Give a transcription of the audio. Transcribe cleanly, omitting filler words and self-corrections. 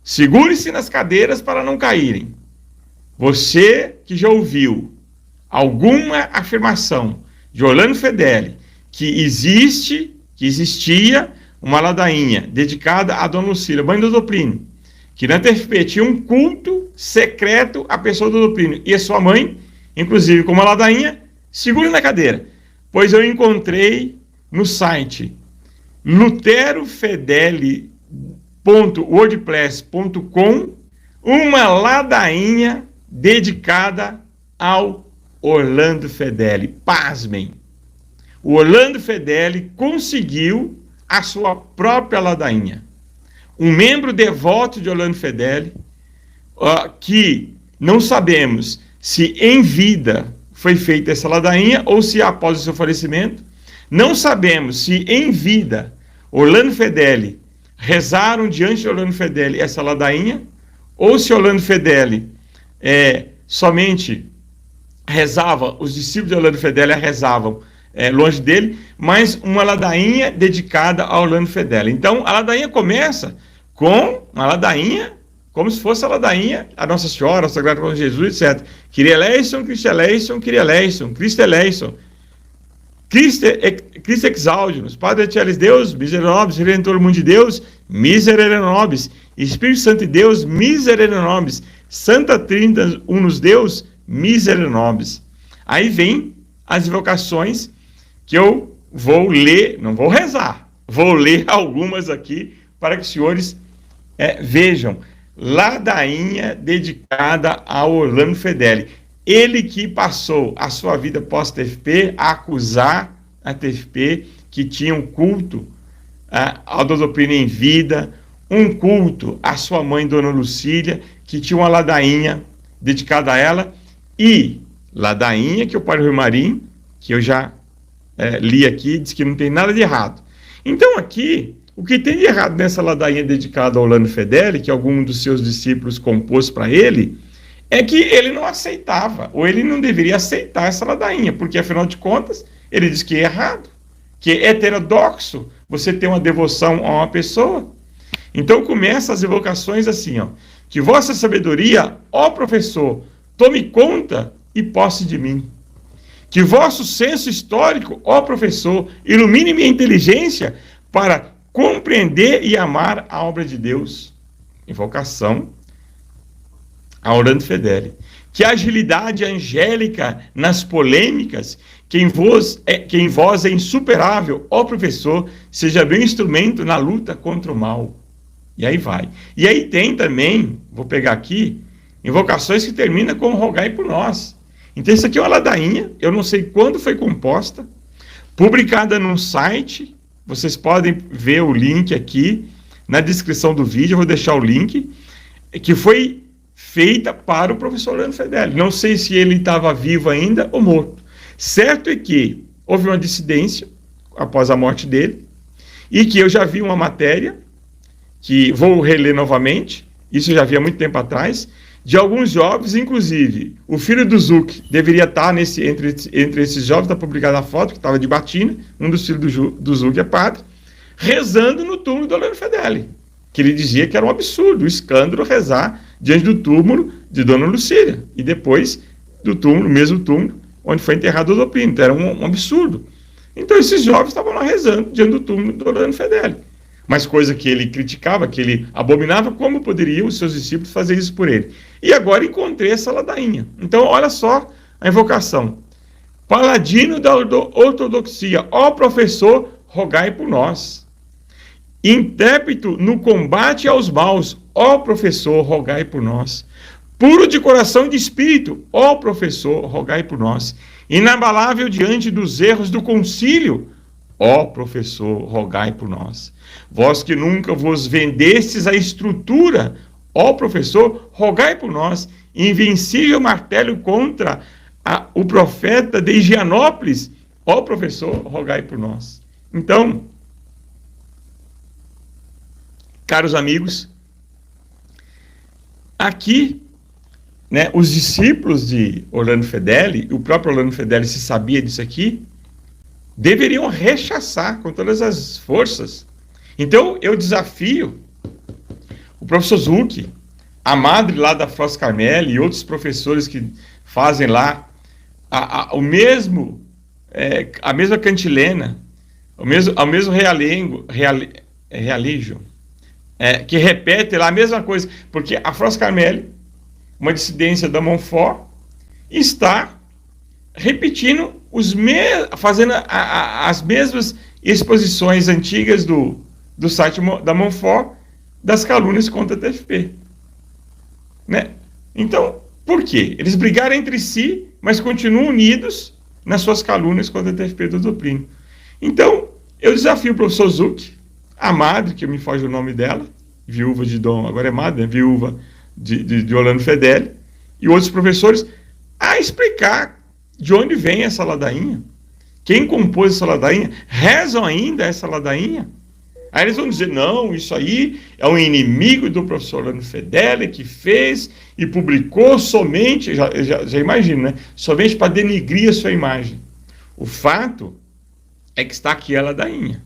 Segure-se nas cadeiras para não caírem. Você que já ouviu alguma afirmação de Orlando Fedeli que existia uma ladainha dedicada a Dona Lucília, mãe do Douplínio, que na TFP tinha um culto secreto à pessoa do Douplínio e a sua mãe, inclusive com uma ladainha, segure na cadeira, pois eu encontrei no site luterofedeli.wordpress.com uma ladainha dedicada ao Orlando Fedeli. Pasmem! O Orlando Fedeli conseguiu a sua própria ladainha. Um membro devoto de Orlando Fedeli, que não sabemos se em vida foi feita essa ladainha ou se após o seu falecimento. Não sabemos se em vida Orlando Fedeli rezaram diante de Orlando Fedeli essa ladainha, ou se Orlando Fedeli somente rezava, os discípulos de Orlando Fedeli rezavam longe dele, mas uma ladainha dedicada a Orlando Fedeli. Então, a ladainha começa com uma ladainha, como se fosse a ladainha a Nossa Senhora, a Sagrada Cruz de Jesus, etc. Kyrie eleison, Christe eleison, Kyrie eleison, Christe eleison, Christe exaudimus, Padre Eterno Deus, miserere nobis, Redentor mundi Deus, miserere nobis, Espírito Santo de Deus, miserere nobis, Santa Trindade unus Deus, miserere nobis. Aí vem as invocações que eu vou ler, não vou rezar, vou ler algumas aqui para que os senhores vejam. Ladainha dedicada a Orlando Fedeli. Ele que passou a sua vida pós-TFP a acusar a TFP que tinha um culto ao Douplínio em vida, um culto à sua mãe, Dona Lucília, que tinha uma ladainha dedicada a ela, e ladainha que o Padre Rui Marim, que eu já li aqui, diz que não tem nada de errado. Então aqui, o que tem de errado nessa ladainha dedicada a Orlando Fedeli, que algum dos seus discípulos compôs para ele, é que ele não aceitava, ou ele não deveria aceitar essa ladainha, porque afinal de contas, ele diz que é errado, que é heterodoxo você ter uma devoção a uma pessoa. Então começa as evocações assim, ó: que vossa sabedoria, ó professor, tome conta e posse de mim. Que vosso senso histórico, ó professor, ilumine minha inteligência para compreender e amar a obra de Deus. Invocação a Orlando Fedeli. Que a agilidade angélica nas polêmicas, que em vós é insuperável, ó professor, seja bem instrumento na luta contra o mal. E aí vai. E aí tem também, vou pegar aqui, invocações que terminam com rogai por nós. Então isso aqui é uma ladainha, eu não sei quando foi composta, publicada num site, vocês podem ver o link aqui na descrição do vídeo, eu vou deixar o link, que foi feita para o professor Orlando Fedeli. Não sei se ele estava vivo ainda ou morto. Certo é que houve uma dissidência após a morte dele, e que eu já vi uma matéria, que vou reler novamente, isso eu já vi há muito tempo atrás, de alguns jovens, inclusive o filho do Zuc deveria estar entre esses jovens, está publicada a foto, que estava de batina, um dos filhos do Zuc é padre, rezando no túmulo do Orlando Fedeli, que ele dizia que era um absurdo, um escândalo rezar diante do túmulo de Dona Lucília, e depois do túmulo, mesmo túmulo, onde foi enterrado o Douplínio. Então era um absurdo. Então esses jovens estavam lá rezando diante do túmulo do Orlando Fedeli. Mas coisa que ele criticava, que ele abominava, como poderiam os seus discípulos fazer isso por ele? E agora encontrei essa ladainha. Então olha só a invocação. Paladino da ortodoxia, ó professor, rogai por nós. Intrépido no combate aos maus, ó professor, rogai por nós. Puro de coração e de espírito, ó professor, rogai por nós. Inabalável diante dos erros do concílio, ó professor, rogai por nós. Vós que nunca vos vendestes a estrutura, ó professor, rogai por nós. Invencível martelo contra o profeta de Higienópolis, ó professor, rogai por nós. Então, caros amigos, aqui, né, os discípulos de Orlando Fedeli, o próprio Orlando Fedeli se sabia disso aqui, deveriam rechaçar com todas as forças. Então, eu desafio o professor Zucchi, a Madre lá da Frost Carmelli e outros professores que fazem lá a mesma cantilena, o mesmo realígio, que repete lá a mesma coisa, porque a Frost Carmelli, uma dissidência da Montfort, está repetindo fazendo as mesmas exposições antigas do site da Montfort, das calúnias contra a TFP. Né? Então, por quê? Eles brigaram entre si, mas continuam unidos nas suas calúnias contra a TFP do Plínio. Então, eu desafio o professor Zucchi, a Madre, que me foge o nome dela, viúva de Dom, agora é Madre, né? Viúva de Orlando Fedeli, e outros professores, a explicar de onde vem essa ladainha, quem compôs essa ladainha, rezam ainda essa ladainha. Aí eles vão dizer, não, isso aí é um inimigo do professor Orlando Fedeli que fez e publicou somente, já imagino, né? Somente para denigrir a sua imagem. O fato é que está aqui a ladainha.